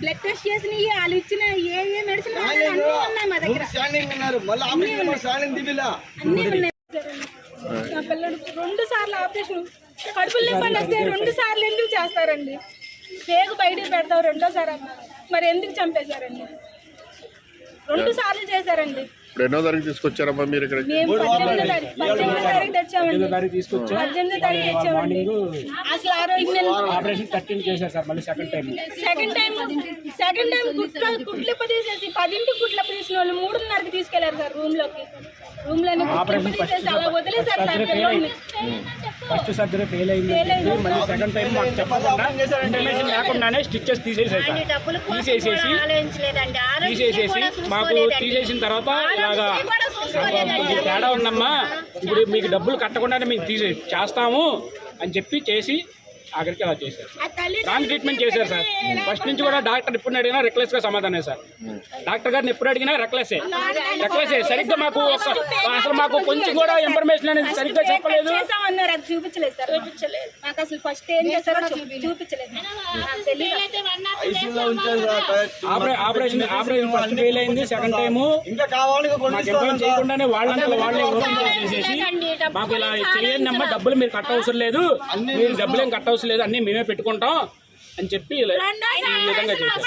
Blood test చేసిన వాళ్ళు ఇచ్చిన ఏ మెడిసిన్ మా దగ్గర మా పిల్లడు 2 సార్లు ఆపరేషన్ కడుపులు నింపండి వస్తే 2 సార్లు ఎందుకు చేస్తారండి? పేగు బయటకు పెడతావు 2వ సారి మరి ఎందుకు చంపేశారండి? 2 సార్లు చేశారండి. ఇప్పుడు ఎన్నో తారీఖు తీసుకొచ్చారమ్మా మీరు ఇక్కడ? 18వ తారీఖు తెచ్చామండి. 18వ తారీఖు తెచ్చామండి. అసలు ఆ రోజు ఆపరేషన్ 13 చేశారు సార్. మళ్ళీ సెకండ్ టైం కుట్లెప్ప తీసేసి 10ంటికి కుట్లెప్ప తీసిన వాళ్ళు 3:30కి తీసుకెళ్లారు సార్ రూమ్ లోని అలా వదిలేసారు సార్ పిల్లల్ని. ఫస్ట్ సర్జరీ ఫెయిల్ అయింది. మళ్ళీ సెకండ్ టైం మాకు చెప్పకుండా ఇన్ఫర్మేషన్ లేకుండానే స్టిచెస్ తీసేసేసి మాకు తీసేసిన తర్వాత ఇలాగా తేడా ఉందమ్మా, ఇప్పుడు మీకు డబ్బులు కట్టకుండానే మేము చేస్తాము అని చెప్పి చేసి ఆఖరికి అలా చేశారు. రాంగ్ ట్రీట్మెంట్ చేశారు సార్. ఫస్ట్ నుంచి కూడా డాక్టర్ ఎప్పుడు అడిగినా రెక్లెస్ గా సమాధానం సార్. డాక్టర్ గారిని ఎప్పుడు అడిగినా రెక్లెసే. సరిగ్గా మాకు అసలు మాకు కొంచెం కూడా ఇన్ఫర్మేషన్ అనేది సరిగ్గా చెప్పలేదు. ఆపరేషన్ ఫస్ట్ ఫెయిల్ అయింది. సెకండ్ టైము మాకు ఇన్ఫర్మేషన్ చేయకుండానే వాళ్ళంతా వాళ్ళే ఓపెన్ చేసేసి మాకు ఇలా చేయండి అమ్మా, డబ్బులు మీరు కట్ట అవసరం లేదు, మీరు డబ్బులు ఏం కట్ట అవసరం లేదు, అన్నీ మేమే పెట్టుకుంటాం అని చెప్పి ఈ విధంగా చేశారు.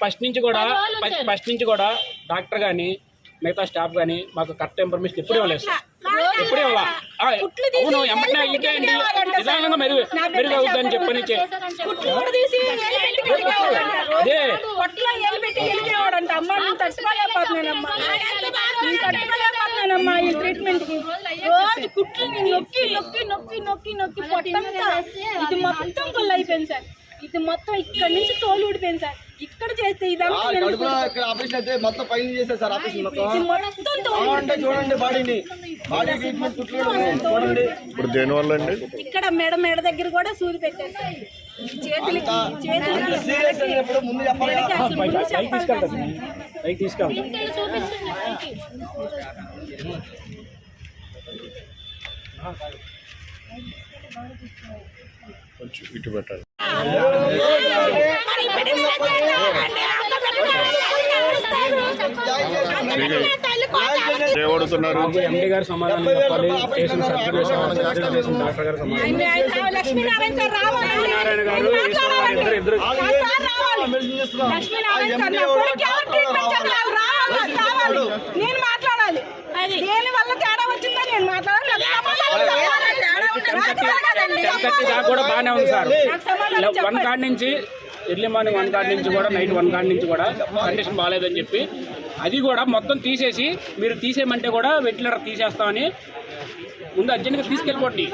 ఫస్ట్ నుంచి కూడా డాక్టర్ కానీ మిగతా స్టాఫ్ కానీ మాకు కరెక్ట్ ఇన్ఫర్మేషన్ ఎప్పుడు ఇవ్వలేదు సార్. ఎప్పుడు ఇవ్వాలా? అవును, ఎమ్మటే ఇదేంటి నిదానంగా మెరుగు అవుతుందని చెప్పని అదే ఈ ట్రీట్మెంట్ కి రోజు కుట్లని నొక్కి ఇది మొత్తం కొల్లు అయిపోయింది సార్. ఇది మొత్తం ఇక్కడ నుంచి తోలు ఊడిపోయింది సార్. ఇక్కడ చేస్తే ఇక్కడ మెడ దగ్గర కూడా సూది పెట్టారు సార్. కొంచెం ఇటు పెట్టాలి. ఏమడుతున్నారు? ఎండి గారు సమాధానం చెప్పాలి. చేసిన సర్జరీ చేసిన డాక్టర్ గారు సమాధానం. లక్ష్మీనారాయణ గారు నేను మాట్లాడాలి. దేని వల్ల తేడా వచ్చిందని నేను మాట్లాడాలి. కూడా బాగానే ఉంది సార్. 1 కాడ నుంచి ఎర్లీ మార్నింగ్ 1 కాడ నుంచి కూడా నైట్ 1 కాడ నుంచి కూడా కండిషన్ బాగాలేదని చెప్పి అది కూడా మొత్తం తీసేసి మీరు తీసేయమంటే కూడా వెంటిలేటర్ తీసేస్తామని ముందు అర్జెంట్గా తీసుకెళ్ళిపోండి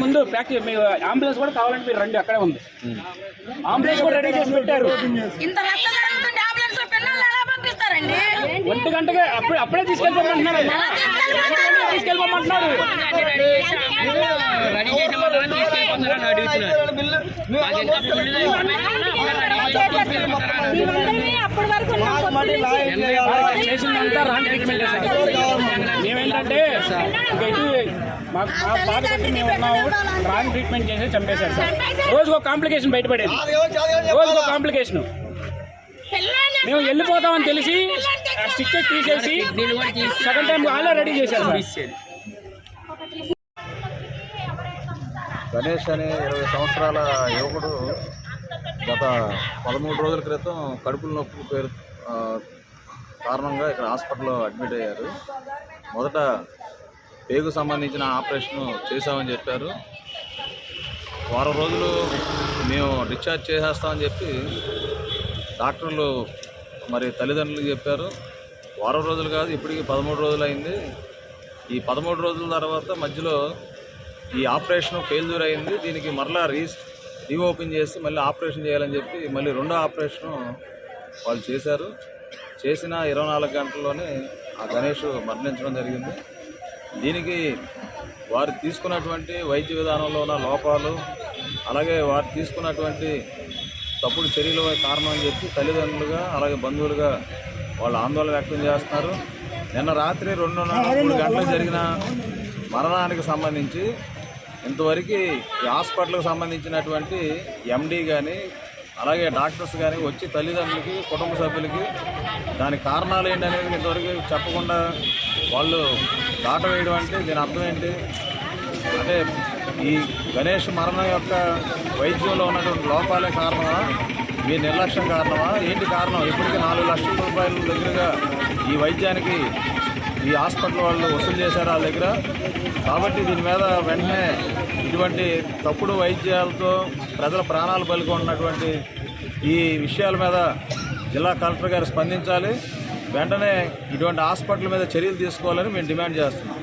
ముందు ప్యాక్. అంబులెన్స్ కూడా కావాలంటే మీరు రండి, అక్కడే ఉంది. అంబులెన్స్ కూడా రెడీ చేసి పెట్టారు. 1 గంటగా అప్పుడే తీసుకెళ్ళిపోమంటున్నారు. చేసిందంతా రాంగ్ ట్రీట్మెంట్. మేమేంటంటే మాకు బాధ పెట్టి మేము ఉన్నాము, రాంగ్ ట్రీట్మెంట్ చేసి చంపేశారు సార్. రోజుకో కాంప్లికేషన్ బయటపడేది, రోజుకో కాంప్లికేషన్. మేము వెళ్ళిపోతామని తెలిసి స్టిచెస్ తీసేసి సెకండ్ టైం వాళ్ళే రెడీ చేశారు సార్. గణేష్ అనే 20 సంవత్సరాల యువకుడు గత 13 రోజుల క్రితం కడుపుల నొప్పి కారణంగా ఇక్కడ హాస్పిటల్లో అడ్మిట్ అయ్యారు. మొదట పేగు సంబంధించిన ఆపరేషన్ చేశామని చెప్పారు. వారం రోజులు మేము డిశ్చార్జ్ చేసేస్తామని చెప్పి డాక్టర్లు మరి తల్లిదండ్రులకు చెప్పారు. వారం రోజులు కాదు, ఇప్పటికి 13 రోజులు అయింది. ఈ 13 రోజుల తర్వాత మధ్యలో ఈ ఆపరేషన్ ఫెయిల్యూర్ అయింది. దీనికి మరలా రీఓపెన్ చేసి మళ్ళీ ఆపరేషన్ చేయాలని చెప్పి మళ్ళీ రెండో ఆపరేషను వాళ్ళు చేశారు. చేసిన 24 గంటల్లోనే ఆ గణేష్ మరణించడం జరిగింది. దీనికి వారు తీసుకున్నటువంటి వైద్య విధానంలో ఉన్న లోపాలు, అలాగే వారు తీసుకున్నటువంటి తప్పుడు చర్యల కారణం అని చెప్పి తల్లిదండ్రులుగా అలాగే బంధువులుగా వాళ్ళు ఆందోళన వ్యక్తం చేస్తున్నారు. నిన్న రాత్రి 2:30-3 గంటలకు జరిగిన మరణానికి సంబంధించి ఇంతవరకు ఈ హాస్పిటల్కి సంబంధించినటువంటి ఎండీ కానీ అలాగే డాక్టర్స్ కానీ వచ్చి తల్లిదండ్రులకి కుటుంబ సభ్యులకి దాని కారణాలు ఏంటి అనేది ఇంతవరకు చెప్పకుండా వాళ్ళు దాట వేయడం అంటే దీని అర్థం ఏంటి అంటే ఈ గణేష్ మరణం యొక్క వైద్యంలో ఉన్నటువంటి లోపాలే కారణమా, మీ నిర్లక్ష్యం కారణమా, ఏంటి కారణం? ఇప్పటికీ 4 లక్షల రూపాయల దగ్గరగా ఈ వైద్యానికి ఈ హాస్పిటల్ వాళ్ళు వసూలు చేశారు వాళ్ళ దగ్గర. కాబట్టి దీని మీద వెంటనే ఇటువంటి తప్పుడు వైద్యాలతో ప్రజల ప్రాణాలు బలికొన్నటువంటి ఈ విషయాల మీద జిల్లా కలెక్టర్ గారు స్పందించాలి. వెంటనే ఇటువంటి హాస్పిటల్ మీద చర్యలు తీసుకోవాలని మేము డిమాండ్ చేస్తున్నాం.